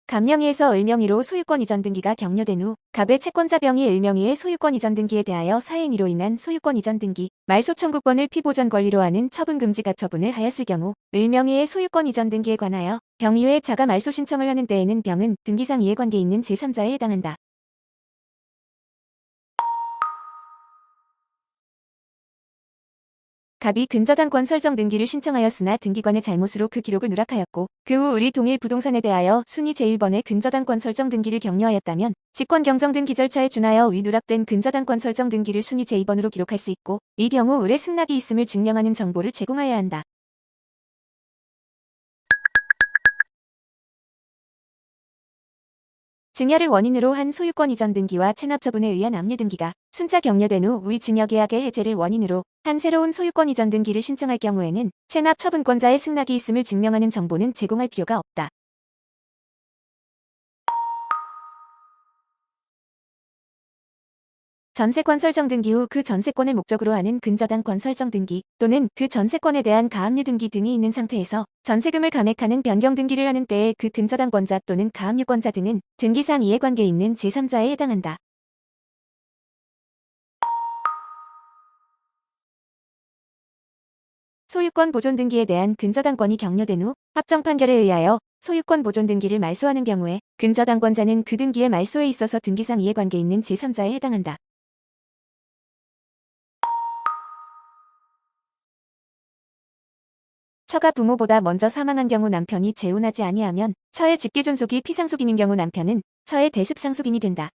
갑명의에서 을명의로 소유권 이전 등기가 격려된 후 갑의 채권자 병이 을명의의 소유권 이전 등기에 대하여 사행위로 인한 소유권 이전 등기, 말소 청구권을 피보전 권리로 하는 처분 금지 가처분을 하였을 경우 을명의의 소유권 이전 등기에 관하여 병 이외에 자가 말소 신청을 하는 때에는 병은 등기상 이해관계 있는 제3자에 해당한다. 갑이 근저당권 설정 등기를 신청하였으나 등기관의 잘못으로 그 기록을 누락하였고 그 후 을이 동일 부동산에 대하여 순위 제1번의 근저당권 설정 등기를 격려하였다면 직권 경정 등 기절차에 준하여 위 누락된 근저당권 설정 등기를 순위 제2번으로 기록할 수 있고 이 경우 을의 승낙이 있음을 증명하는 정보를 제공하여야 한다. 증여를 원인으로 한 소유권 이전 등기와 체납 처분에 의한 압류 등기가 순차 격려된 후 위 증여 계약의 해제를 원인으로 한 새로운 소유권 이전 등기를 신청할 경우에는 체납 처분권자의 승낙이 있음을 증명하는 정보는 제공할 필요가 없다. 전세권 설정 등기 후 그 전세권을 목적으로 하는 근저당권 설정 등기 또는 그 전세권에 대한 가압류 등기 등이 있는 상태에서 전세금을 감액하는 변경 등기를 하는 때에 그 근저당권자 또는 가압류권자 등은 등기상 이해관계 있는 제3자에 해당한다. 소유권 보존 등기에 대한 근저당권이 격려된 후 확정 판결에 의하여 소유권 보존 등기를 말소하는 경우에 근저당권자는 그 등기의 말소에 있어서 등기상 이해관계 있는 제3자에 해당한다. 처가 부모보다 먼저 사망한 경우 남편이 재혼하지 아니하면 처의 직계존속이 피상속인인 경우 남편은 처의 대습상속인이 된다.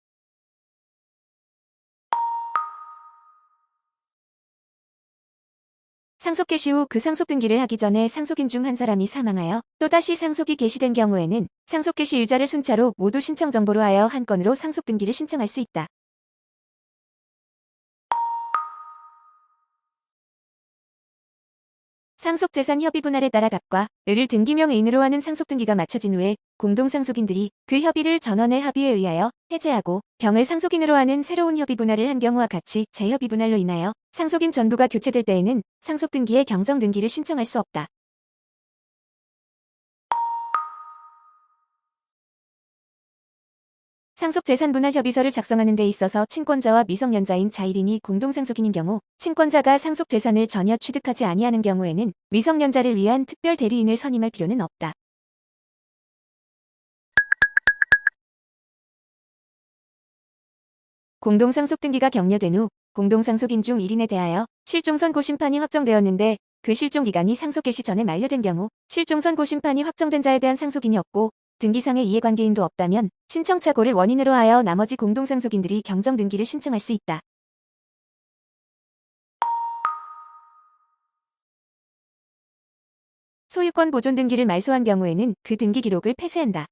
상속 개시 후 그 상속 등기를 하기 전에 상속인 중 한 사람이 사망하여 또다시 상속이 개시된 경우에는 상속 개시 일자를 순차로 모두 신청 정보로 하여 한 건으로 상속 등기를 신청할 수 있다. 상속재산 협의 분할에 따라 갑과 을을 등기명의인으로 하는 상속등기가 마쳐진 후에 공동상속인들이 그 협의를 전원의 합의에 의하여 해제하고 병을 상속인으로 하는 새로운 협의 분할을 한 경우와 같이 재협의 분할로 인하여 상속인 전부가 교체될 때에는 상속등기의 경정등기를 신청할 수 없다. 상속재산분할협의서를 작성하는 데 있어서 친권자와 미성년자인 자일인이 공동상속인인 경우 친권자가 상속재산을 전혀 취득하지 아니하는 경우에는 미성년자를 위한 특별 대리인을 선임할 필요는 없다. 공동상속등기가 격려된 후 공동상속인 중 1인에 대하여 실종선고 심판이 확정되었는데 그 실종 기간이 상속 개시 전에 만료된 경우 실종선고 심판이 확정된 자에 대한 상속인이 없고 등기상의 이해관계인도 없다면 신청착오를 원인으로 하여 나머지 공동상속인들이 경정등기를 신청할 수 있다. 소유권 보존 등기를 말소한 경우에는 그 등기 기록을 폐쇄한다.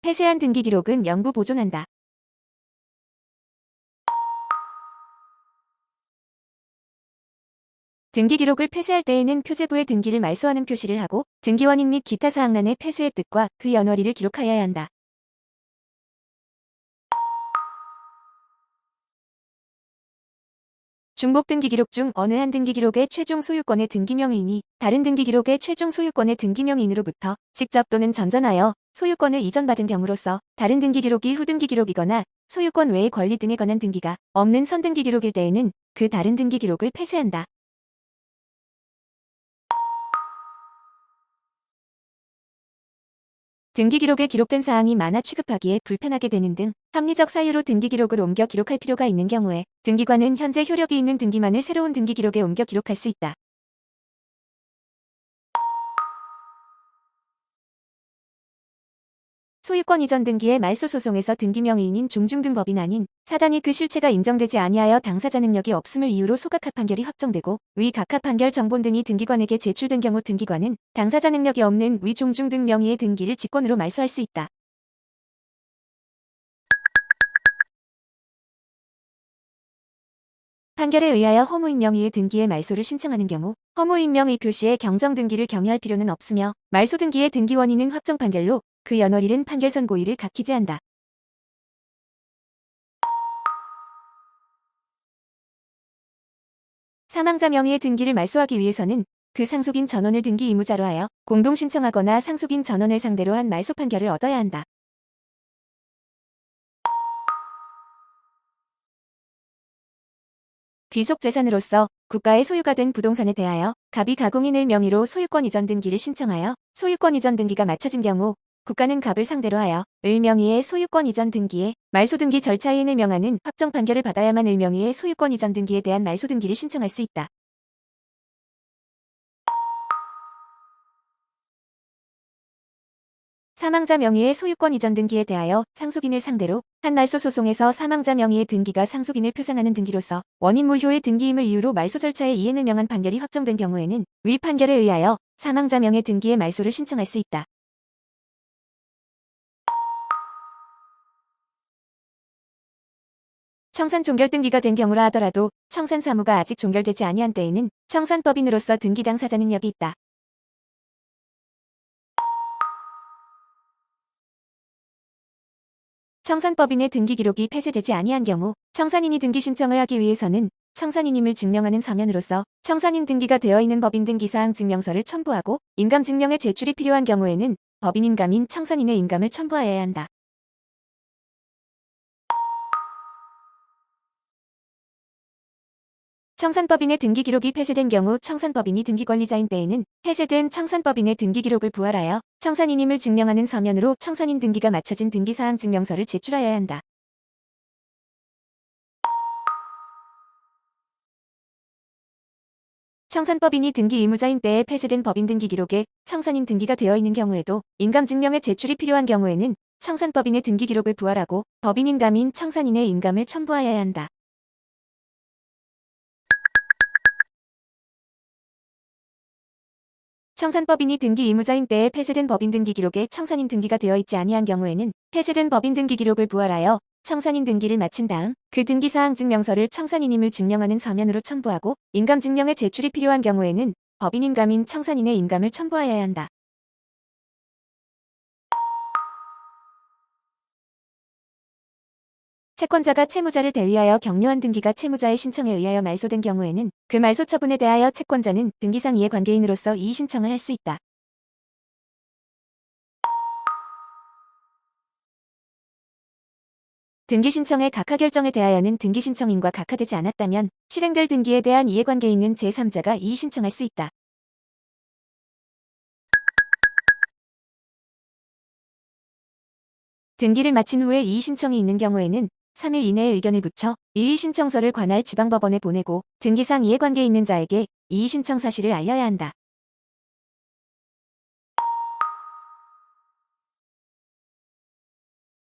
폐쇄한 등기 기록은 영구 보존한다. 등기 기록을 폐쇄할 때에는 표제부에 등기를 말소하는 표시를 하고 등기원인 및 기타 사항란에 폐쇄의 뜻과 그 연월일을 기록하여야 한다. 중복 등기 기록 중 어느 한 등기 기록의 최종 소유권의 등기명의인이 다른 등기 기록의 최종 소유권의 등기명의인으로부터 직접 또는 전전하여 소유권을 이전받은 경우로서 다른 등기 기록이 후등기 기록이거나 소유권 외의 권리 등에 관한 등기가 없는 선등기 기록일 때에는 그 다른 등기 기록을 폐쇄한다. 등기 기록에 기록된 사항이 많아 취급하기에 불편하게 되는 등 합리적 사유로 등기 기록을 옮겨 기록할 필요가 있는 경우에 등기관은 현재 효력이 있는 등기만을 새로운 등기 기록에 옮겨 기록할 수 있다. 소유권 이전 등기의 말소 소송에서 등기명의인인 종중등 법인 아닌 사단이 그 실체가 인정되지 아니하여 당사자 능력이 없음을 이유로 소각합 판결이 확정되고 위 각합 판결 정본 등이 등기관에게 제출된 경우 등기관은 당사자 능력이 없는 위 종중등 명의의 등기를 직권으로 말소할 수 있다. 판결에 의하여 허무인 명의의 등기의 말소를 신청하는 경우 허무인 명의 표시에 경정 등기를 경유할 필요는 없으며 말소 등기의 등기 원인은 확정 판결로 그 연월일은 판결 선고일을 각기 제한다. 사망자 명의의 등기를 말소하기 위해서는 그 상속인 전원을 등기 의무자로 하여 공동 신청하거나 상속인 전원을 상대로 한 말소 판결을 얻어야 한다. 귀속 재산으로서 국가의 소유가 된 부동산에 대하여 갑이 가공인을 명의로 소유권 이전 등기를 신청하여 소유권 이전 등기가 마쳐진 경우 국가는 갑을 상대로 하여 을 명의의 소유권 이전 등기에 말소 등기 절차 이행을 명하는 확정 판결을 받아야만 을 명의의 소유권 이전 등기에 대한 말소 등기를 신청할 수 있다. 사망자 명의의 소유권 이전 등기에 대하여 상속인을 상대로 한 말소 소송에서 사망자 명의의 등기가 상속인을 표상하는 등기로서 원인 무효의 등기임을 이유로 말소 절차의 이행을 명한 판결이 확정된 경우에는 위 판결에 의하여 사망자 명의 등기의 말소를 신청할 수 있다. 청산 종결 등기가 된 경우라 하더라도 청산 사무가 아직 종결되지 아니한 때에는 청산법인으로서 등기 당사자 능력이 있다. 청산법인의 등기 기록이 폐쇄되지 아니한 경우 청산인이 등기 신청을 하기 위해서는 청산인임을 증명하는 서면으로서 청산인 등기가 되어 있는 법인 등기사항 증명서를 첨부하고 인감 증명의 제출이 필요한 경우에는 법인 인감인 청산인의 인감을 첨부하여야 한다. 청산법인의 등기 기록이 폐쇄된 경우 청산법인이 등기 권리자인 때에는 폐쇄된 청산법인의 등기 기록을 부활하여 청산인임을 증명하는 서면으로 청산인 등기가 마쳐진 등기사항 증명서를 제출하여야 한다. 청산법인이 등기 의무자인 때에 폐쇄된 법인 등기 기록에 청산인 등기가 되어 있는 경우에도 인감 증명의 제출이 필요한 경우에는 청산법인의 등기 기록을 부활하고 법인 인감인 청산인의 인감을 첨부하여야 한다. 청산법인이 등기 의무자인 때에 폐쇄된 법인 등기 기록에 청산인 등기가 되어 있지 아니한 경우에는 폐쇄된 법인 등기 기록을 부활하여 청산인 등기를 마친 다음 그 등기사항 증명서를 청산인임을 증명하는 서면으로 첨부하고 인감 증명의 제출이 필요한 경우에는 법인 인감인 청산인의 인감을 첨부하여야 한다. 채권자가 채무자를 대리하여 격려한 등기가 채무자의 신청에 의하여 말소된 경우에는 그 말소 처분에 대하여 채권자는 등기상 이해관계인으로서 이의 신청을 할 수 있다. 등기 신청의 각하 결정에 대하여는 등기 신청인과 각하되지 않았다면 실행될 등기에 대한 이해관계인은 제3자가 이의 신청할 수 있다. 등기를 마친 후에 이의 신청이 있는 경우에는 3일 이내에 의견을 붙여 이의 신청서를 관할 지방법원에 보내고 등기상 이해관계 있는 자에게 이의 신청 사실을 알려야 한다.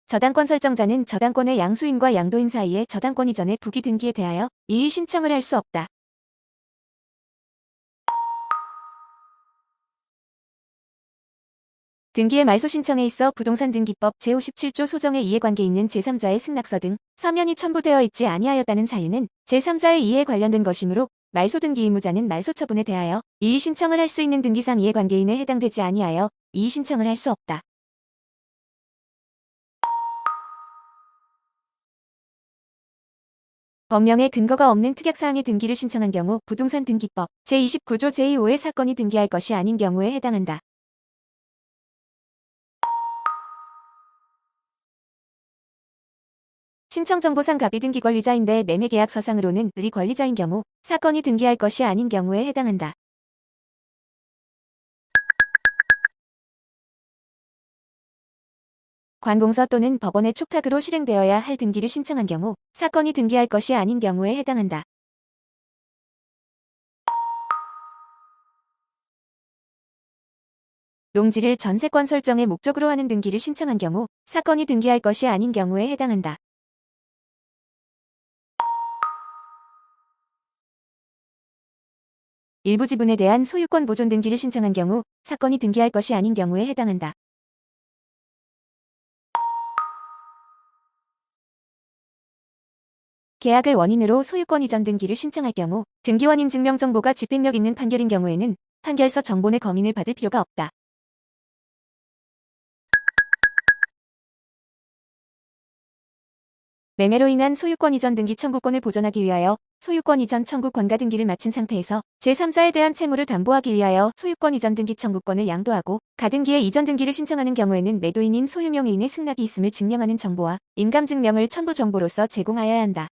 저당권 설정자는 저당권의 양수인과 양도인 사이에 저당권 이전의 부기 등기에 대하여 이의 신청을 할 수 없다. 등기의 말소 신청에 있어 부동산 등기법 제57조 소정의 이해관계 있는 제3자의 승낙서 등 서면이 첨부되어 있지 아니하였다는 사유는 제3자의 이해에 관련된 것이므로 말소 등기 의무자는 말소 처분에 대하여 이의 신청을 할 수 있는 등기상 이해관계인에 해당되지 아니하여 이의 신청을 할 수 없다. 법령에 근거가 없는 특약사항의 등기를 신청한 경우 부동산 등기법 제29조 제2호의 사건이 등기할 것이 아닌 경우에 해당한다. 신청정보상 갑이 등기 권리자인데 매매계약서상으로는 을이 권리자인 경우 사건이 등기할 것이 아닌 경우에 해당한다. 관공서 또는 법원의 촉탁으로 실행되어야 할 등기를 신청한 경우 사건이 등기할 것이 아닌 경우에 해당한다. 농지를 전세권 설정의 목적으로 하는 등기를 신청한 경우 사건이 등기할 것이 아닌 경우에 해당한다. 일부 지분에 대한 소유권 보존 등기를 신청한 경우 사건이 등기할 것이 아닌 경우에 해당한다. 계약을 원인으로 소유권 이전 등기를 신청할 경우 등기원인 증명 정보가 집행력 있는 판결인 경우에는 판결서 정본의 검인을 받을 필요가 없다. 매매로 인한 소유권 이전 등기 청구권을 보전하기 위하여 소유권 이전 청구 권가 등기를 마친 상태에서 제3자에 대한 채무를 담보하기 위하여 소유권 이전 등기 청구권을 양도하고 가등기의 이전 등기를 신청하는 경우에는 매도인인 소유명의인의 승낙이 있음을 증명하는 정보와 인감증명을 첨부 정보로서 제공하여야 한다.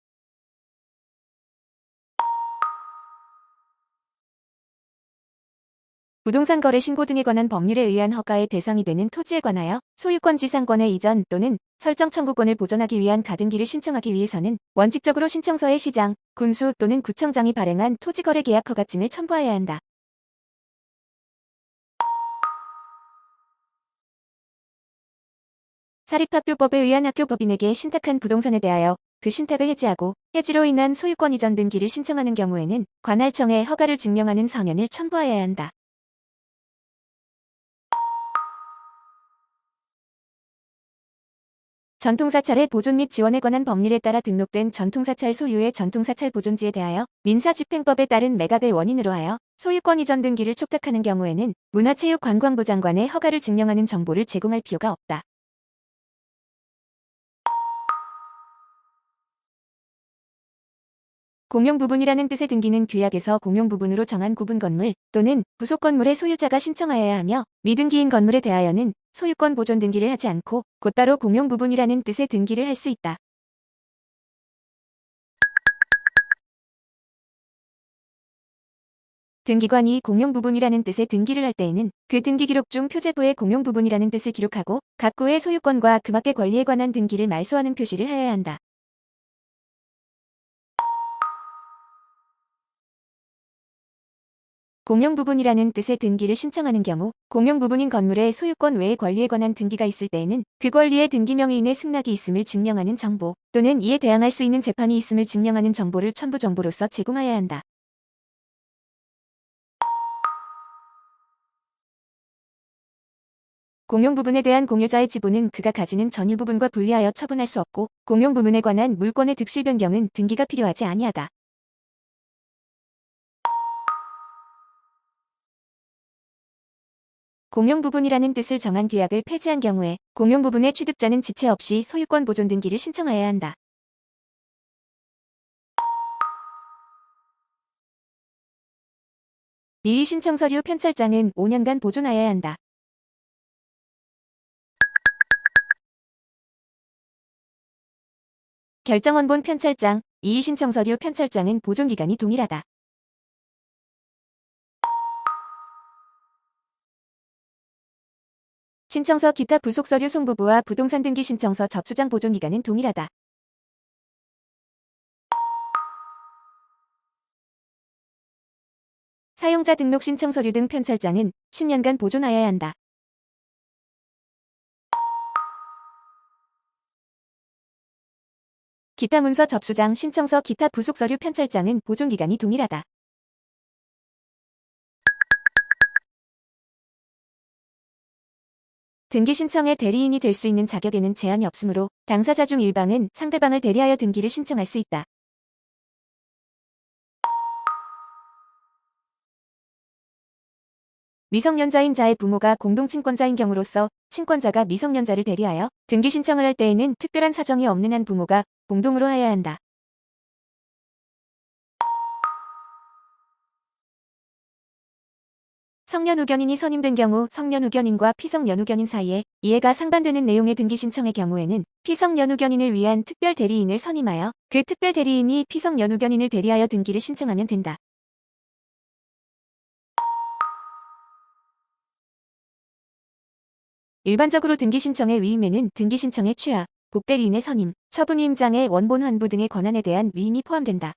부동산 거래 신고 등에 관한 법률에 의한 허가의 대상이 되는 토지에 관하여 소유권 지상권의 이전 또는 설정 청구권을 보전하기 위한 가등기를 신청하기 위해서는 원칙적으로 신청서에 시장, 군수 또는 구청장이 발행한 토지거래 계약 허가증을 첨부하여야 한다. 사립학교법에 의한 학교법인에게 신탁한 부동산에 대하여 그 신탁을 해지하고 해지로 인한 소유권 이전 등기를 신청하는 경우에는 관할청에 허가를 증명하는 서면을 첨부하여야 한다. 전통사찰의 보존 및 지원에 관한 법률에 따라 등록된 전통사찰 소유의 전통사찰 보존지에 대하여 민사집행법에 따른 매각을 원인으로 하여 소유권 이전 등기를 촉탁하는 경우에는 문화체육관광부 장관의 허가를 증명하는 정보를 제공할 필요가 없다. 공용부분이라는 뜻의 등기는 규약에서 공용부분으로 정한 구분 건물 또는 부속 건물의 소유자가 신청하여야 하며 미등기인 건물에 대하여는 소유권 보존 등기를 하지 않고 곧바로 공용부분이라는 뜻의 등기를 할 수 있다. 등기관이 공용부분이라는 뜻의 등기를 할 때에는 그 등기기록 중 표제부에 공용부분이라는 뜻을 기록하고 각 구의 소유권과 그 밖의 권리에 관한 등기를 말소하는 표시를 하여야 한다. 공용부분이라는 뜻의 등기를 신청하는 경우 공용부분인 건물의 소유권 외의 권리에 관한 등기가 있을 때에는 그 권리의 등기명의인의 승낙이 있음을 증명하는 정보 또는 이에 대항할 수 있는 재판이 있음을 증명하는 정보를 첨부 정보로서 제공하여야 한다. 공용부분에 대한 공유자의 지분은 그가 가지는 전유 부분과 분리하여 처분할 수 없고 공용부분에 관한 물권의 득실 변경은 등기가 필요하지 아니하다. 공용부분이라는 뜻을 정한 규약을 폐지한 경우에 공용부분의 취득자는 지체 없이 소유권 보존 등기를 신청하여야 한다. 이의 신청 서류 편찰장은 5년간 보존하여야 한다. 결정원본 편찰장, 이의 신청 서류 편찰장은 보존기간이 동일하다. 신청서 기타 부속 서류 송부부와 부동산 등기 신청서 접수장 보존기간은 동일하다. 사용자 등록 신청 서류 등 편찰장은 10년간 보존하여야 한다. 기타 문서 접수장 신청서 기타 부속 서류 편찰장은 보존기간이 동일하다. 등기 신청의 대리인이 될 수 있는 자격에는 제한이 없으므로 당사자 중 일방은 상대방을 대리하여 등기를 신청할 수 있다. 미성년자인 자의 부모가 공동친권자인 경우로서 친권자가 미성년자를 대리하여 등기 신청을 할 때에는 특별한 사정이 없는 한 부모가 공동으로 하여야 한다. 성년우견인이 선임된 경우 성년우견인과 피성년우견인 사이에 이해가 상반되는 내용의 등기 신청의 경우에는 피성년우견인을 위한 특별 대리인을 선임하여 그 특별 대리인이 피성년우견인을 대리하여 등기를 신청하면 된다. 일반적으로 등기 신청의 위임에는 등기 신청의 취하, 복대리인의 선임, 처분위임장의 원본 환부 등의 권한에 대한 위임이 포함된다.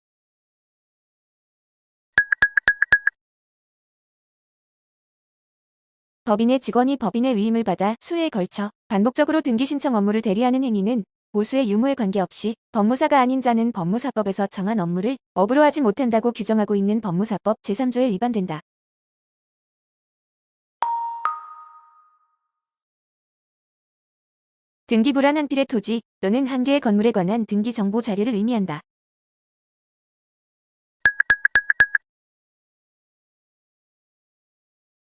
법인의 직원이 법인의 위임을 받아 수회에 걸쳐 반복적으로 등기 신청 업무를 대리하는 행위는 보수의 유무에 관계없이 법무사가 아닌 자는 법무사법에서 정한 업무를 업으로 하지 못한다고 규정하고 있는 법무사법 제3조에 위반된다. 등기부란 한 필의 토지 또는 한 개의 건물에 관한 등기 정보 자료를 의미한다.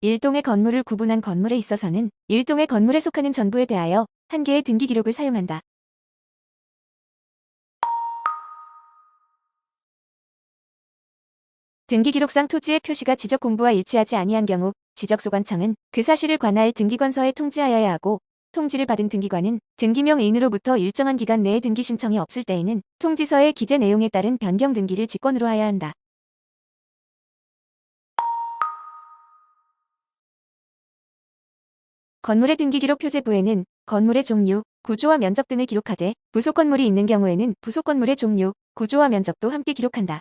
일동의 건물을 구분한 건물에 있어서는 일동의 건물에 속하는 전부에 대하여 한 개의 등기 기록을 사용한다. 등기기록상 토지의 표시가 지적공부와 일치하지 아니한 경우 지적소관청은 그 사실을 관할 등기관서에 통지하여야 하고, 통지를 받은 등기관은 등기명의인으로부터 일정한 기간 내에 등기 신청이 없을 때에는 통지서의 기재 내용에 따른 변경 등기를 직권으로 하여야 한다. 건물의 등기기록 표제부에는 건물의 종류, 구조와 면적 등을 기록하되 부속 건물이 있는 경우에는 부속 건물의 종류, 구조와 면적도 함께 기록한다.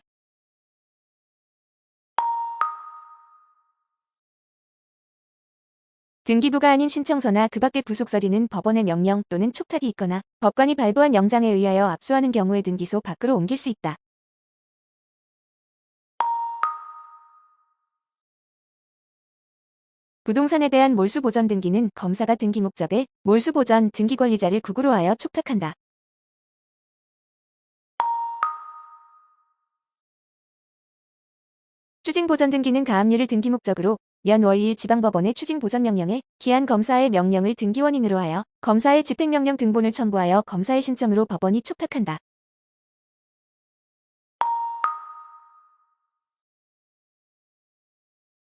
등기부가 아닌 신청서나 그 밖의 부속서리는 법원의 명령 또는 촉탁이 있거나 법관이 발부한 영장에 의하여 압수하는 경우에 등기소 밖으로 옮길 수 있다. 부동산에 대한 몰수보전 등기는 검사가 등기 목적에 몰수보전 등기권리자를 구구로 하여 촉탁한다. 추징보전 등기는 가압류를 등기 목적으로 면 지방법원의 추징보전명령에 기한 검사의 명령을 등기원인으로 하여 검사의 집행명령 등본을 첨부하여 검사의 신청으로 법원이 촉탁한다.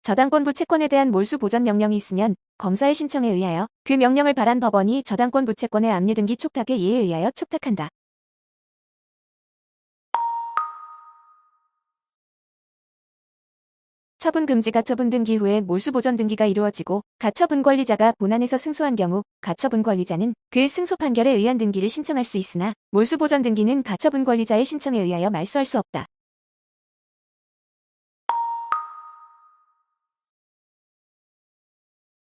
저당권 부채권에 대한 몰수보전 명령이 있으면 검사의 신청에 의하여 그 명령을 발한 법원이 저당권 부채권의 압류 등기 촉탁의 예에 의하여 촉탁한다. 처분금지 가처분 등기 후에 몰수보전 등기가 이루어지고 가처분 권리자가 본안에서 승소한 경우 가처분 권리자는 그 승소 판결에 의한 등기를 신청할 수 있으나 몰수보전 등기는 가처분 권리자의 신청에 의하여 말소할 수 없다.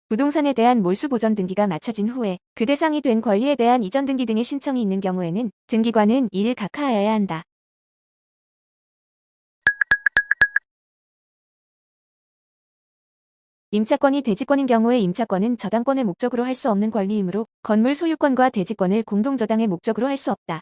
부동산에 대한 몰수보전 등기가 마쳐진 후에 그 대상이 된 권리에 대한 이전 등기 등의 신청이 있는 경우에는 등기관은 이를 각하하여야 한다. 임차권이 대지권인 경우에 임차권은 저당권의 목적으로 할 수 없는 권리이므로 건물 소유권과 대지권을 공동저당의 목적으로 할 수 없다.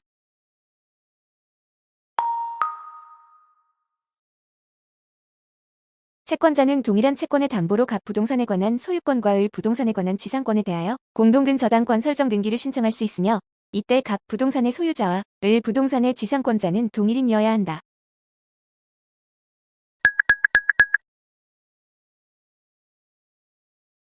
채권자는 동일한 채권의 담보로 각 부동산에 관한 소유권과 을 부동산에 관한 지상권에 대하여 공동등 저당권 설정 등기를 신청할 수 있으며, 이때 각 부동산의 소유자와 을 부동산의 지상권자는 동일인이어야 한다.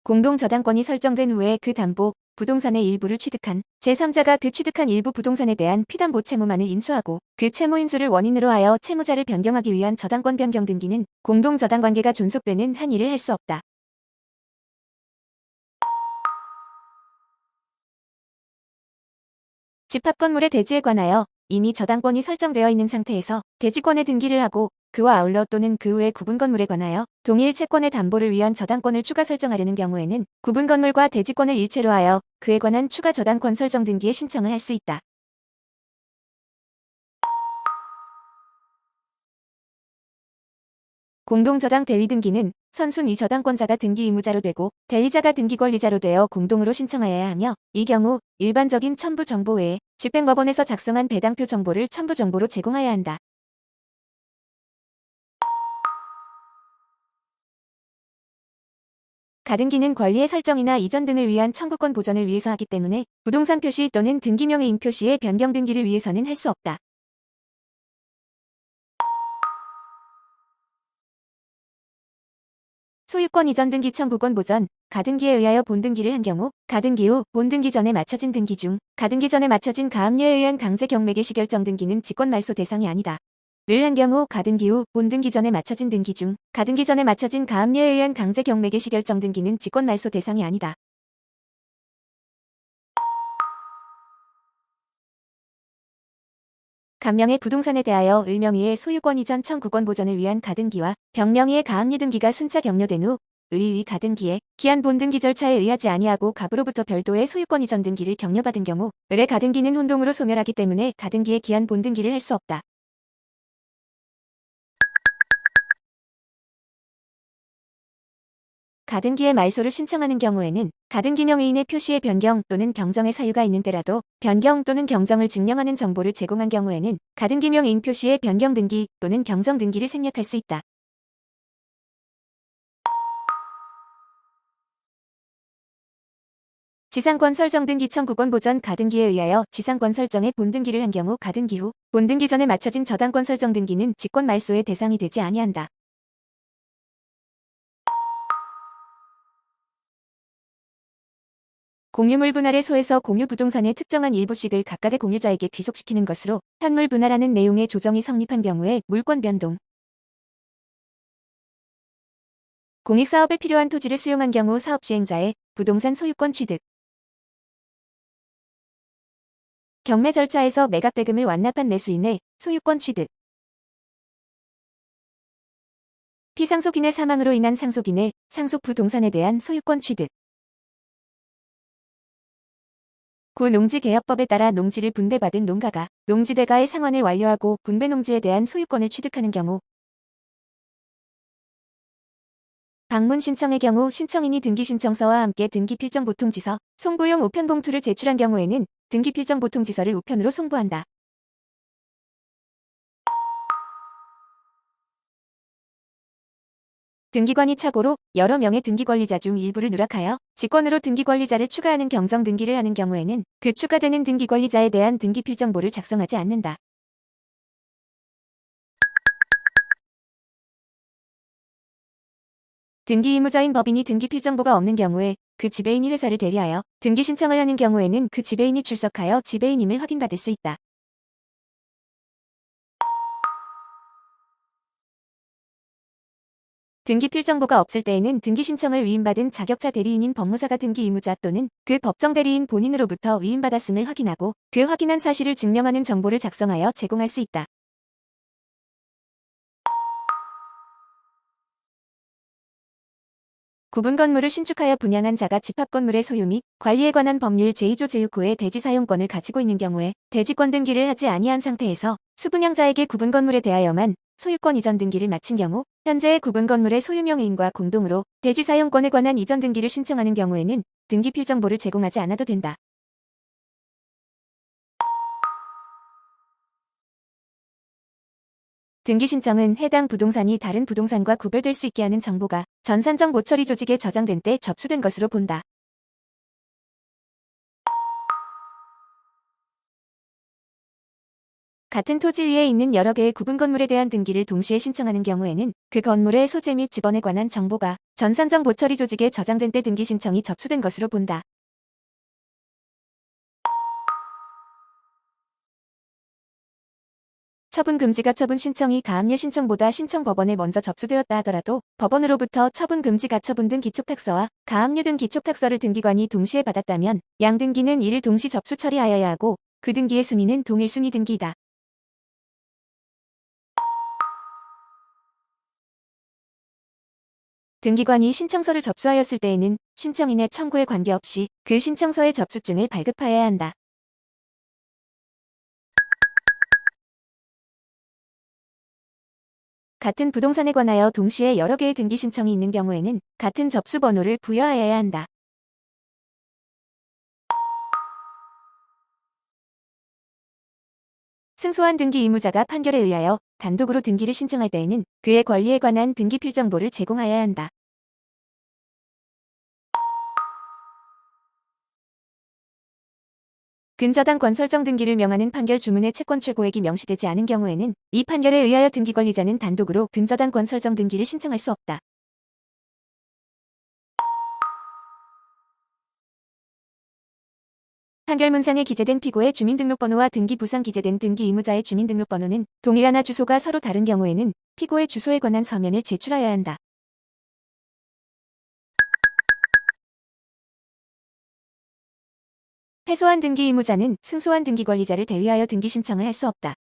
공동저당권이 설정된 후에 그 담보, 부동산의 일부를 취득한 제3자가 그 취득한 일부 부동산에 대한 피담보 채무만을 인수하고 그 채무 인수를 원인으로 하여 채무자를 변경하기 위한 저당권 변경 등기는 공동저당관계가 존속되는 한 일을 할 수 없다. 집합건물의 대지에 관하여 이미 저당권이 설정되어 있는 상태에서 대지권에 등기를 하고 그와 아울러 또는 그 외 구분 건물에 관하여 동일 채권의 담보를 위한 저당권을 추가 설정하려는 경우에는 구분 건물과 대지권을 일체로 하여 그에 관한 추가 저당권 설정 등기에 신청을 할 수 있다. 공동저당 대위 등기는 선순위 저당권자가 등기 의무자로 되고 대리자가 등기 권리자로 되어 공동으로 신청하여야 하며, 이 경우 일반적인 첨부 정보 외에 집행법원에서 작성한 배당표 정보를 첨부 정보로 제공하여야 한다. 가등기는 권리의 설정이나 이전 등을 위한 청구권 보전을 위해서 하기 때문에 부동산 표시 또는 등기명의인 표시의 변경 등기를 위해서는 할 수 없다. 소유권 이전 등기 청구권 보전, 가등기에 의하여 본등기를 한 경우 가등기 후 본등기 전에 마쳐진 등기 중 가등기 전에 마쳐진 가압류에 의한 강제 경매 개시 결정 등기는 직권 말소 대상이 아니다. 를 한 경우 가등기 후 본등기 전에 마쳐진 등기 중 가등기 전에 마쳐진 가압류에 의한 강제 경매 개시 결정 등기는 직권 말소 대상이 아니다. 간명의 부동산에 대하여 을명의의 소유권 이전 청구권 보전을 위한 가등기와 병명의의 가압류 등기가 순차 격려된 후 의의 가등기에 기한 본등기 절차에 의하지 아니하고 갑으로부터 별도의 소유권 이전 등기를 격려받은 경우 을의 가등기는 혼동으로 소멸하기 때문에 가등기에 기한 본등기를 할 수 없다. 가등기의 말소를 신청하는 경우에는 가등기 명의인의 표시의 변경 또는 경정의 사유가 있는 때라도 변경 또는 경정을 증명하는 정보를 제공한 경우에는 가등기 명의인 표시의 변경 등기 또는 경정 등기를 생략할 수 있다. 지상권 설정 등기 청구권 보전 가등기에 의하여 지상권 설정의 본등기를 한 경우 가등기 후 본등기 전에 마쳐진 저당권 설정 등기는 직권 말소의 대상이 되지 아니한다. 공유물 분할의 소에서 공유 부동산의 특정한 일부씩을 각각의 공유자에게 귀속시키는 것으로 현물 분할하는 내용의 조정이 성립한 경우에 물권 변동. 공익사업에 필요한 토지를 수용한 경우 사업 시행자의 부동산 소유권 취득. 경매 절차에서 매각 대금을 완납한 매수인의 소유권 취득. 피상속인의 사망으로 인한 상속인의 상속 부동산에 대한 소유권 취득. 구농지개혁법에 따라 농지를 분배받은 농가가 농지대가의 상환을 완료하고 분배농지에 대한 소유권을 취득하는 경우. 방문 신청의 경우 신청인이 등기신청서와 함께 등기필정보통지서, 송부용 우편봉투를 제출한 경우에는 등기필정보통지서를 우편으로 송부한다. 등기관이 착오로 여러 명의 등기권리자 중 일부를 누락하여 직권으로 등기권리자를 추가하는 경정등기를 하는 경우에는 그 추가되는 등기권리자에 대한 등기필정보를 작성하지 않는다. 등기의무자인 법인이 등기필정보가 없는 경우에 그 지배인이 회사를 대리하여 등기신청을 하는 경우에는 그 지배인이 출석하여 지배인임을 확인받을 수 있다. 등기필정보가 없을 때에는 등기신청을 위임받은 자격자 대리인인 법무사가 등기의무자 또는 그 법정 대리인 본인으로부터 위임받았음을 확인하고 그 확인한 사실을 증명하는 정보를 작성하여 제공할 수 있다. 구분 건물을 신축하여 분양한 자가 집합 건물의 소유 및 관리에 관한 법률 제2조 제6호의 대지 사용권을 가지고 있는 경우에 대지권 등기를 하지 아니한 상태에서 수분양자에게 구분 건물에 대하여만 소유권 이전 등기를 마친 경우 현재의 구분 건물의 소유명의인과 공동으로 대지 사용권에 관한 이전 등기를 신청하는 경우에는 등기 필정보를 제공하지 않아도 된다. 등기 신청은 해당 부동산이 다른 부동산과 구별될 수 있게 하는 정보가 전산정 모처리 조직에 저장된 때 접수된 것으로 본다. 같은 토지 위에 있는 여러 개의 구분 건물에 대한 등기를 동시에 신청하는 경우에는 그 건물의 소재 및 지번에 관한 정보가 전산정 모처리 조직에 저장된 때 등기 신청이 접수된 것으로 본다. 처분금지가 처분 신청이 가압류 신청보다 신청법원에 먼저 접수되었다 하더라도 법원으로부터 처분금지 가처분 등 기촉탁서와 가압류 등 기촉탁서를 등기관이 동시에 받았다면 양등기는 이를 동시 접수 처리하여야 하고 그 등기의 순위는 동일순위 등기이다. 등기관이 신청서를 접수하였을 때에는 신청인의 청구에 관계없이 그 신청서의 접수증을 발급하여야 한다. 같은 부동산에 관하여 동시에 여러 개의 등기 신청이 있는 경우에는 같은 접수 번호를 부여하여야 한다. 승소한 등기 의무자가 판결에 의하여 단독으로 등기를 신청할 때에는 그의 권리에 관한 등기 필정보를 제공하여야 한다. 근저당권 설정 등기를 명하는 판결 주문에 채권 최고액이 명시되지 않은 경우에는 이 판결에 의하여 등기 권리자는 단독으로 근저당권 설정 등기를 신청할 수 없다. 판결 문상에 기재된 피고의 주민등록번호와 등기 부상 기재된 등기 의무자의 주민등록번호는 동일하나 주소가 서로 다른 경우에는 피고의 주소에 관한 서면을 제출하여야 한다. 패소한 등기 의무자는 승소한 등기 권리자를 대위하여 등기 신청을 할 수 없다.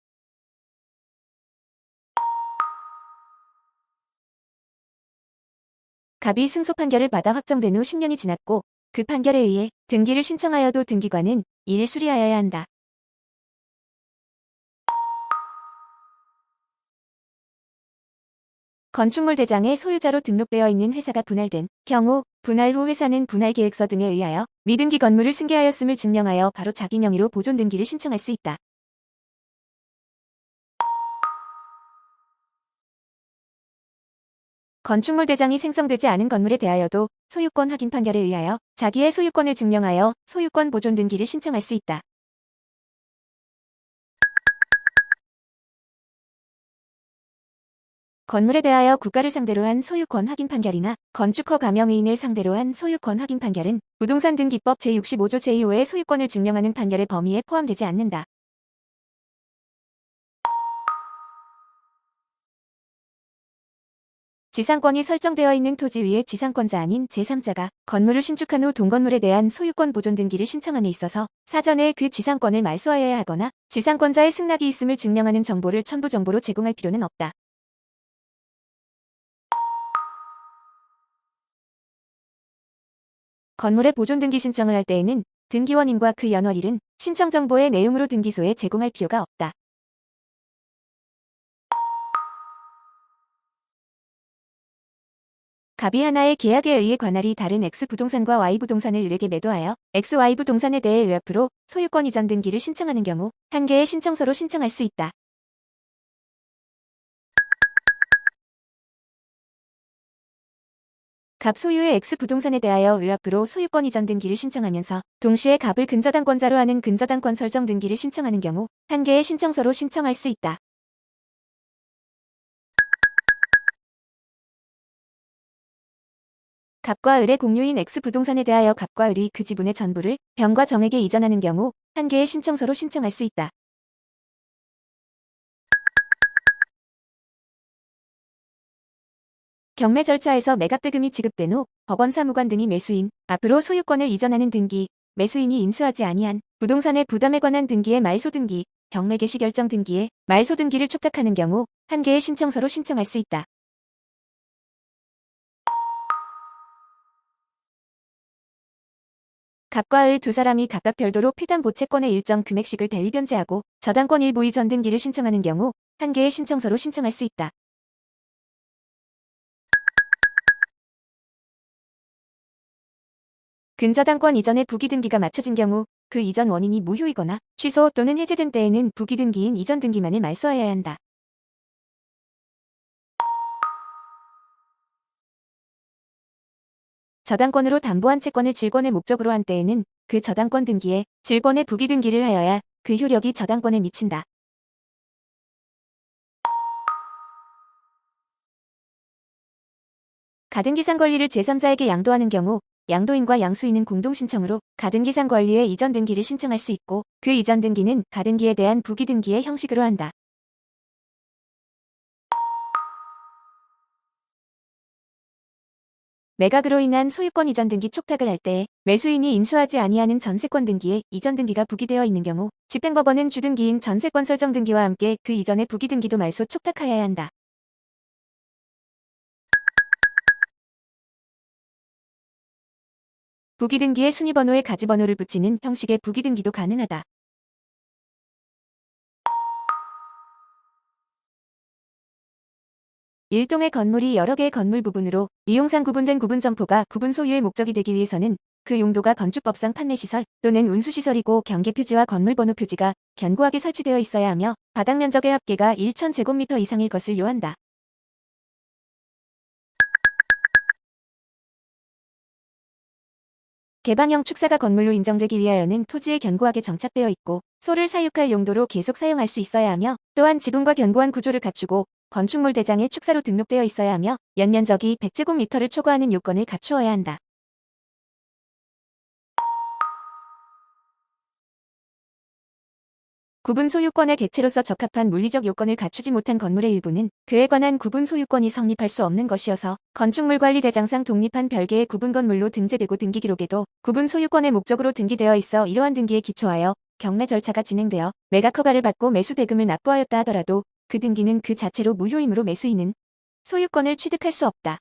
갑이 승소 판결을 받아 확정된 후 10년이 지났고 그 판결에 의해 등기를 신청하여도 등기관은 이를 수리하여야 한다. 건축물 대장의 소유자로 등록되어 있는 회사가 분할된 경우 분할 후 회사는 분할계획서 등에 의하여 미등기 건물을 승계하였음을 증명하여 바로 자기 명의로 보존 등기를 신청할 수 있다. 건축물 대장이 생성되지 않은 건물에 대하여도 소유권 확인 판결에 의하여 자기의 소유권을 증명하여 소유권 보존 등기를 신청할 수 있다. 건물에 대하여 국가를 상대로 한 소유권 확인 판결이나 건축허 가명의인을 상대로 한 소유권 확인 판결은 부동산 등기법 제65조 제2호의 소유권을 증명하는 판결의 범위에 포함되지 않는다. 지상권이 설정되어 있는 토지 위에 지상권자 아닌 제3자가 건물을 신축한 후 동건물에 대한 소유권 보존 등기를 신청함에 있어서 사전에 그 지상권을 말소하여야 하거나 지상권자의 승낙이 있음을 증명하는 정보를 첨부 정보로 제공할 필요는 없다. 건물의 보존 등기 신청을 할 때에는 등기원인과 그 연월일은 신청 정보의 내용으로 등기소에 제공할 필요가 없다. 갑이 하나의 계약에 의해 관할이 다른 X부동산과 Y부동산을 을에게 매도하여 XY부동산에 대해 의합으로 소유권 이전 등기를 신청하는 경우 한 개의 신청서로 신청할 수 있다. 갑 소유의 X부동산에 대하여 의합으로 소유권 이전 등기를 신청하면서 동시에 갑을 근저당권자로 하는 근저당권 설정 등기를 신청하는 경우 한 개의 신청서로 신청할 수 있다. 갑과 을의 공유인 X부동산에 대하여 갑과 을이 그 지분의 전부를 병과 정에게 이전하는 경우 한 개의 신청서로 신청할 수 있다. 경매 절차에서 매각대금이 지급된 후 법원 사무관 등이 매수인 앞으로 소유권을 이전하는 등기, 매수인이 인수하지 아니한 부동산의 부담에 관한 등기의 말소 등기, 경매 개시 결정 등기의 말소 등기를 촉탁하는 경우 한 개의 신청서로 신청할 수 있다. 갑과 을 두 사람이 각각 별도로 피담 보채권의 일정 금액씩을 대위 변제하고 저당권 일부 이전 등기를 신청하는 경우 한 개의 신청서로 신청할 수 있다. 근저당권 이전의 부기등기가 마쳐진 경우 그 이전 원인이 무효이거나 취소 또는 해제된 때에는 부기등기인 이전 등기만을 말소하여야 한다. 저당권으로 담보한 채권을 질권의 목적으로 한 때에는 그 저당권 등기에 질권의 부기등기를 하여야 그 효력이 저당권에 미친다. 가등기상 권리를 제3자에게 양도하는 경우 양도인과 양수인은 공동신청으로 가등기상 권리의 이전 등기를 신청할 수 있고 그 이전 등기는 가등기에 대한 부기등기의 형식으로 한다. 매각으로 인한 소유권 이전 등기 촉탁을 할 때에 매수인이 인수하지 아니하는 전세권 등기에 이전 등기가 부기되어 있는 경우 집행법원은 주등기인 전세권 설정 등기와 함께 그 이전의 부기등기도 말소 촉탁하여야 한다. 부기등기에 순위번호에 가지번호를 붙이는 형식의 부기등기도 가능하다. 일동의 건물이 여러 개의 건물 부분으로 이용상 구분된 구분 점포가 구분 소유의 목적이 되기 위해서는 그 용도가 건축법상 판매시설 또는 운수시설이고 경계표지와 건물번호 표지가 견고하게 설치되어 있어야 하며 바닥 면적의 합계가 1000제곱미터 이상일 것을 요한다. 개방형 축사가 건물로 인정되기 위하여는 토지에 견고하게 정착되어 있고 소를 사육할 용도로 계속 사용할 수 있어야 하며 또한 지붕과 견고한 구조를 갖추고 건축물 대장에 축사로 등록되어 있어야 하며 연면적이 100제곱미터를 초과하는 요건을 갖추어야 한다. 구분 소유권의 객체로서 적합한 물리적 요건을 갖추지 못한 건물의 일부는 그에 관한 구분 소유권이 성립할 수 없는 것이어서 건축물관리대장상 독립한 별개의 구분 건물로 등재되고 등기기록에도 구분 소유권의 목적으로 등기되어 있어 이러한 등기에 기초하여 경매 절차가 진행되어 매각 허가를 받고 매수 대금을 납부하였다 하더라도 그 등기는 그 자체로 무효이므로 매수인은 소유권을 취득할 수 없다.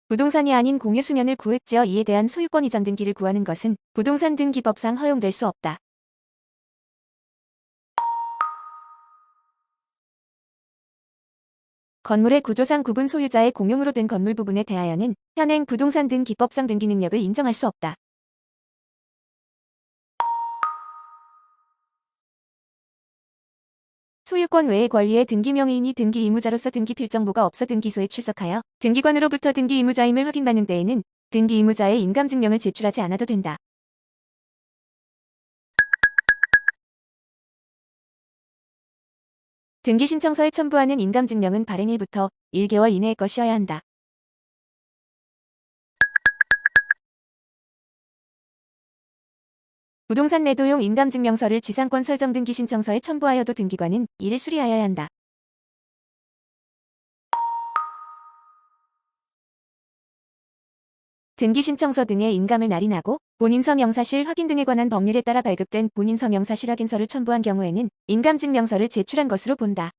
부동산이 아닌 공유수면을 구획지어 이에 대한 소유권 이전 등기를 구하는 것은 부동산 등기법상 허용될 수 없다. 건물의 구조상 구분 소유자의 공용으로 된 건물 부분에 대하여는 현행 부동산 등기법상 등기 능력을 인정할 수 없다. 소유권 외의 권리의 등기 명의인이 등기 의무자로서 등기 필정보가 없어 등기소에 출석하여 등기관으로부터 등기 의무자임을 확인받는 때에는 등기 의무자의 인감증명을 제출하지 않아도 된다. 등기 신청서에 첨부하는 인감증명은 발행일부터 1개월 이내의 것이어야 한다. 부동산 매도용 인감증명서를 지상권 설정 등기 신청서에 첨부하여도 등기관은 이를 수리하여야 한다. 등기 신청서 등의 인감을 날인하고 본인서 명사실 확인 등에 관한 법률에 따라 발급된 본인서 명사실 확인서를 첨부한 경우에는 인감증명서를 제출한 것으로 본다.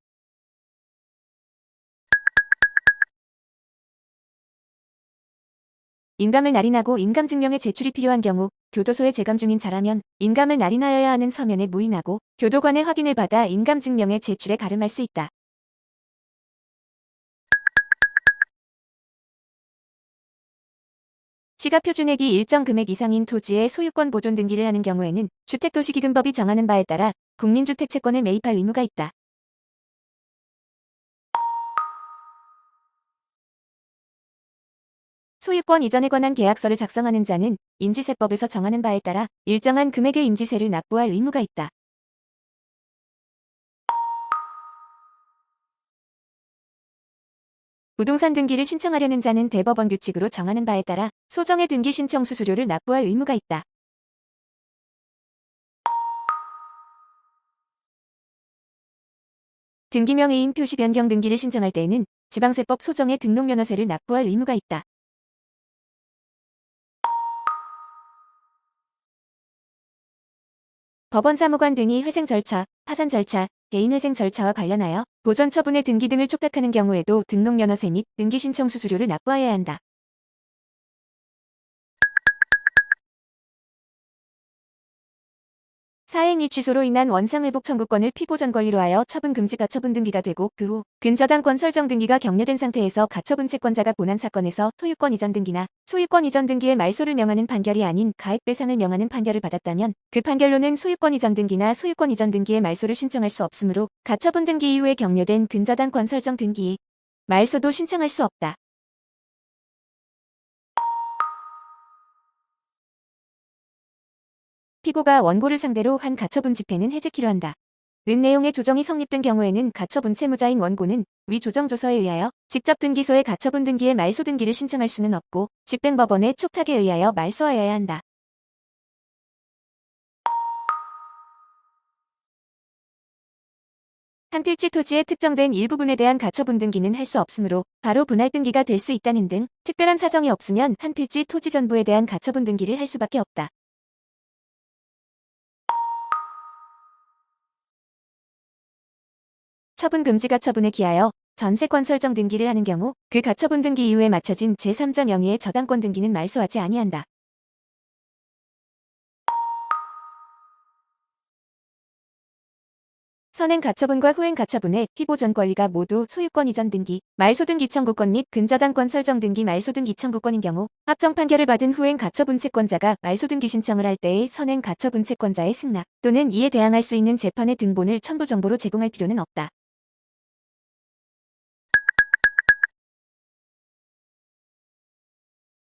인감을 날인하고 인감증명의 제출이 필요한 경우 교도소에 재감 중인 자라면 인감을 날인하여야 하는 서면에 무인하고 교도관의 확인을 받아 인감증명의 제출에 가름할 수 있다. 시가표준액이 일정 금액 이상인 토지의 소유권 보존 등기를 하는 경우에는 주택도시기금법이 정하는 바에 따라 국민주택채권을 매입할 의무가 있다. 소유권 이전에 관한 계약서를 작성하는 자는 인지세법에서 정하는 바에 따라 일정한 금액의 인지세를 납부할 의무가 있다. 부동산 등기를 신청하려는 자는 대법원 규칙으로 정하는 바에 따라 소정의 등기 신청 수수료를 납부할 의무가 있다. 등기명의인 표시 변경 등기를 신청할 때에는 지방세법 소정의 등록면허세를 납부할 의무가 있다. 법원 사무관 등이 회생 절차, 파산 절차, 개인회생 절차와 관련하여 보전 처분의 등기 등을 촉탁하는 경우에도 등록면허세 및 등기 신청 수수료를 납부하여야 한다. 사행위 취소로 인한 원상회복 청구권을 피보전 권리로 하여 처분 금지 가처분 등기가 되고 그 후 근저당권 설정 등기가 격려된 상태에서 가처분 채권자가 본한 사건에서 소유권 이전 등기나 소유권 이전 등기의 말소를 명하는 판결이 아닌 가액 배상을 명하는 판결을 받았다면 그 판결로는 소유권 이전 등기나 소유권 이전 등기의 말소를 신청할 수 없으므로 가처분 등기 이후에 격려된 근저당권 설정 등기의 말소도 신청할 수 없다. 피고가 원고를 상대로 한 가처분 집행은 해제키로 한다. 는 내용의 조정이 성립된 경우에는 가처분 채무자인 원고는 위 조정조서에 의하여 직접 등기소에 가처분 등기의 말소 등기를 신청할 수는 없고 집행법원의 촉탁에 의하여 말소하여야 한다. 한 필지 토지의 특정된 일부분에 대한 가처분 등기는 할 수 없으므로 바로 분할 등기가 될 수 있다는 등 특별한 사정이 없으면 한 필지 토지 전부에 대한 가처분 등기를 할 수밖에 없다. 처분 금지 가처분에 기하여 전세권 설정 등기를 하는 경우 그 가처분 등기 이후에 맞춰진 제3자 명의의 저당권 등기는 말소하지 아니한다. 선행 가처분과 후행 가처분의 피보전 권리가 모두 소유권 이전 등기, 말소 등기 청구권 및 근저당권 설정 등기 말소 등기 청구권인 경우 합정 판결을 받은 후행 가처분 채권자가 말소 등기 신청을 할 때의 선행 가처분 채권자의 승낙 또는 이에 대항할 수 있는 재판의 등본을 첨부 정보로 제공할 필요는 없다.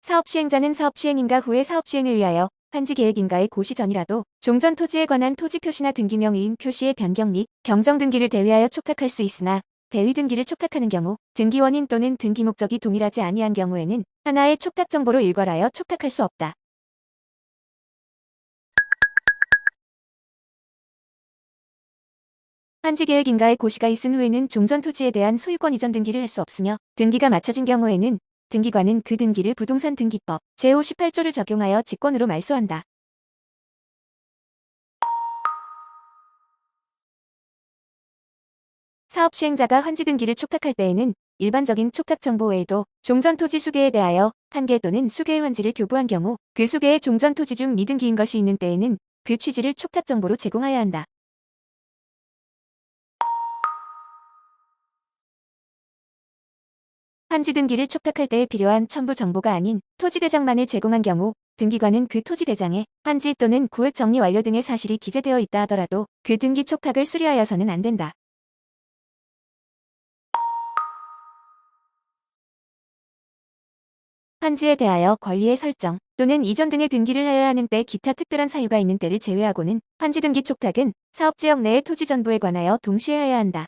사업시행자는 사업시행인가 후에 사업시행을 위하여 한지계획인가의 고시 전이라도 종전 토지에 관한 토지 표시나 등기명의인 표시의 변경 및 경정 등기를 대위하여 촉탁할 수 있으나 대위 등기를 촉탁하는 경우 등기원인 또는 등기 목적이 동일하지 아니한 경우에는 하나의 촉탁 정보로 일괄하여 촉탁할 수 없다. 한지계획인가의 고시가 있은 후에는 종전 토지에 대한 소유권 이전 등기를 할 수 없으며 등기가 마쳐진 경우에는 등기관은 그 등기를 부동산 등기법 제58조를 적용하여 직권으로 말소한다. 사업 시행자가 환지 등기를 촉탁할 때에는 일반적인 촉탁 정보 외에도 종전 토지 수개에 대하여 한 개 또는 수개의 환지를 교부한 경우 그 수개의 종전 토지 중 미등기인 것이 있는 때에는 그 취지를 촉탁 정보로 제공하여야 한다. 환지 등기를 촉탁할 때에 필요한 첨부 정보가 아닌 토지대장만을 제공한 경우 등기관은 그 토지대장에 환지 또는 구획 정리 완료 등의 사실이 기재되어 있다 하더라도 그 등기 촉탁을 수리하여서는 안 된다. 환지에 대하여 권리의 설정 또는 이전 등의 등기를 하여야 하는 때 기타 특별한 사유가 있는 때를 제외하고는 환지 등기 촉탁은 사업지역 내의 토지 전부에 관하여 동시에 해야 한다.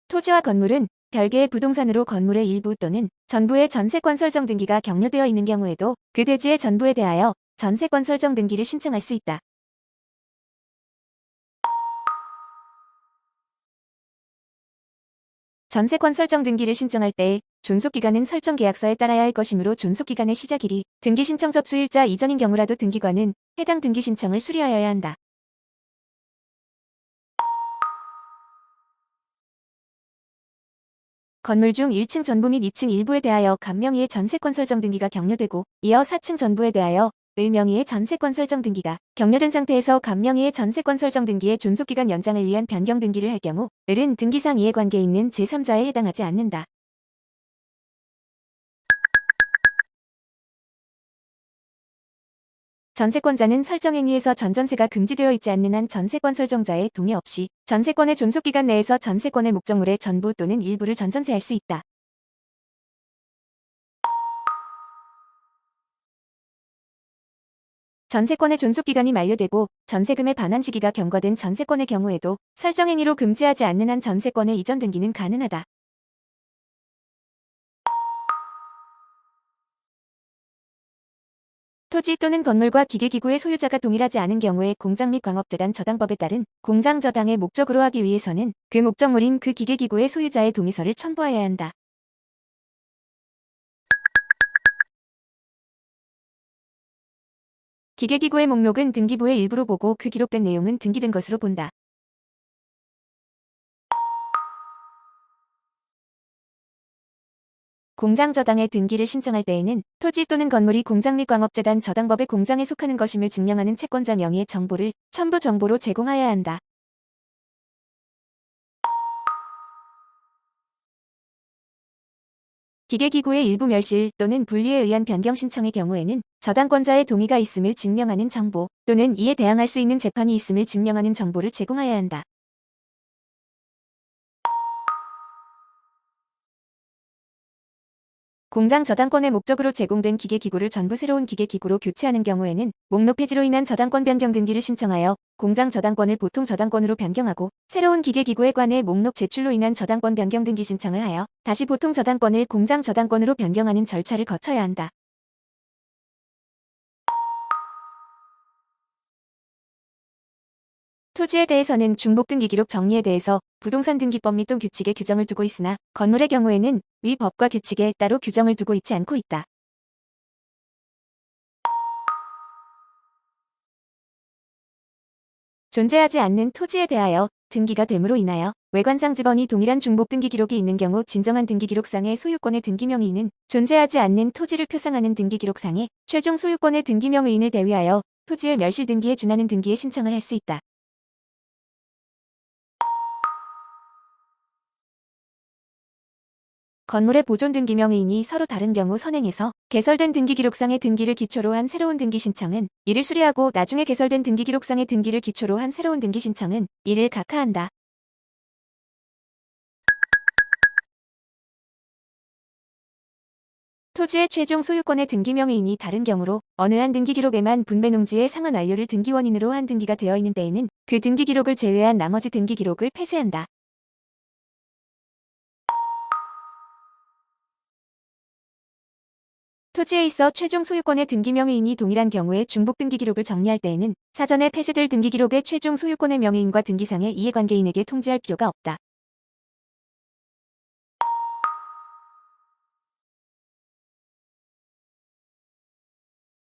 토지와 건물은 별개의 부동산으로 건물의 일부 또는 전부의 전세권 설정 등기가 격려되어 있는 경우에도 그 대지의 전부에 대하여 전세권 설정 등기를 신청할 수 있다. 전세권 설정 등기를 신청할 때 존속기간은 설정 계약서에 따라야 할 것이므로 존속기간의 시작일이 등기 신청 접수일자 이전인 경우라도 등기관은 해당 등기 신청을 수리하여야 한다. 건물 중 1층 전부 및 2층 일부에 대하여 갑명의의 전세권 설정 등기가 격려되고 이어 4층 전부에 대하여 을명의의 전세권 설정 등기가 격려된 상태에서 갑명의의 전세권 설정 등기의 존속기간 연장을 위한 변경 등기를 할 경우 을은 등기상 이해관계에 있는 제3자에 해당하지 않는다. 전세권자는 설정행위에서 전전세가 금지되어 있지 않는 한 전세권 설정자의 동의 없이 전세권의 존속기간 내에서 전세권의 목적물의 전부 또는 일부를 전전세할 수 있다. 전세권의 존속기간이 만료되고 전세금의 반환 시기가 경과된 전세권의 경우에도 설정행위로 금지하지 않는 한 전세권의 이전 등기는 가능하다. 토지 또는 건물과 기계기구의 소유자가 동일하지 않은 경우에 공장 및 광업재단 저당법에 따른 공장 저당의 목적으로 하기 위해서는 그 목적물인 그 기계기구의 소유자의 동의서를 첨부하여야 한다. 기계기구의 목록은 등기부의 일부로 보고 그 기록된 내용은 등기된 것으로 본다. 공장 저당의 등기를 신청할 때에는 토지 또는 건물이 공장 및 광업재단 저당법의 공장에 속하는 것임을 증명하는 채권자 명의의 정보를 첨부 정보로 제공하여야 한다. 기계기구의 일부 멸실 또는 분리에 의한 변경 신청의 경우에는 저당권자의 동의가 있음을 증명하는 정보 또는 이에 대항할 수 있는 재판이 있음을 증명하는 정보를 제공하여야 한다. 공장 저당권의 목적으로 제공된 기계기구를 전부 새로운 기계기구로 교체하는 경우에는 목록 폐지로 인한 저당권 변경 등기를 신청하여 공장 저당권을 보통 저당권으로 변경하고 새로운 기계기구에 관해 목록 제출로 인한 저당권 변경 등기 신청을 하여 다시 보통 저당권을 공장 저당권으로 변경하는 절차를 거쳐야 한다. 토지에 대해서는 중복등기 기록 정리에 대해서 부동산 등기법 및 또 규칙에 규정을 두고 있으나 건물의 경우에는 위 법과 규칙에 따로 규정을 두고 있지 않고 있다. 존재하지 않는 토지에 대하여 등기가 됨으로 인하여 외관상 지번이 동일한 중복등기 기록이 있는 경우 진정한 등기기록상의 소유권의 등기명의인은 존재하지 않는 토지를 표상하는 등기기록상의 최종 소유권의 등기명의인을 대위하여 토지의 멸실등기에 준하는 등기에 신청을 할 수 있다. 건물의 보존 등기명의인이 서로 다른 경우 선행해서 개설된 등기기록상의 등기를 기초로 한 새로운 등기 신청은 이를 수리하고 나중에 개설된 등기기록상의 등기를 기초로 한 새로운 등기 신청은 이를 각하한다. 토지의 최종 소유권의 등기명의인이 다른 경우로 어느 한 등기기록에만 분배농지의 상한 완료를 등기원인으로 한 등기가 되어 있는 때에는 그 등기기록을 제외한 나머지 등기기록을 폐쇄한다. 토지에 있어 최종 소유권의 등기명의인이 동일한 경우에 중복등기기록을 정리할 때에는 사전에 폐쇄될 등기기록의 최종 소유권의 명의인과 등기상의 이해관계인에게 통지할 필요가 없다.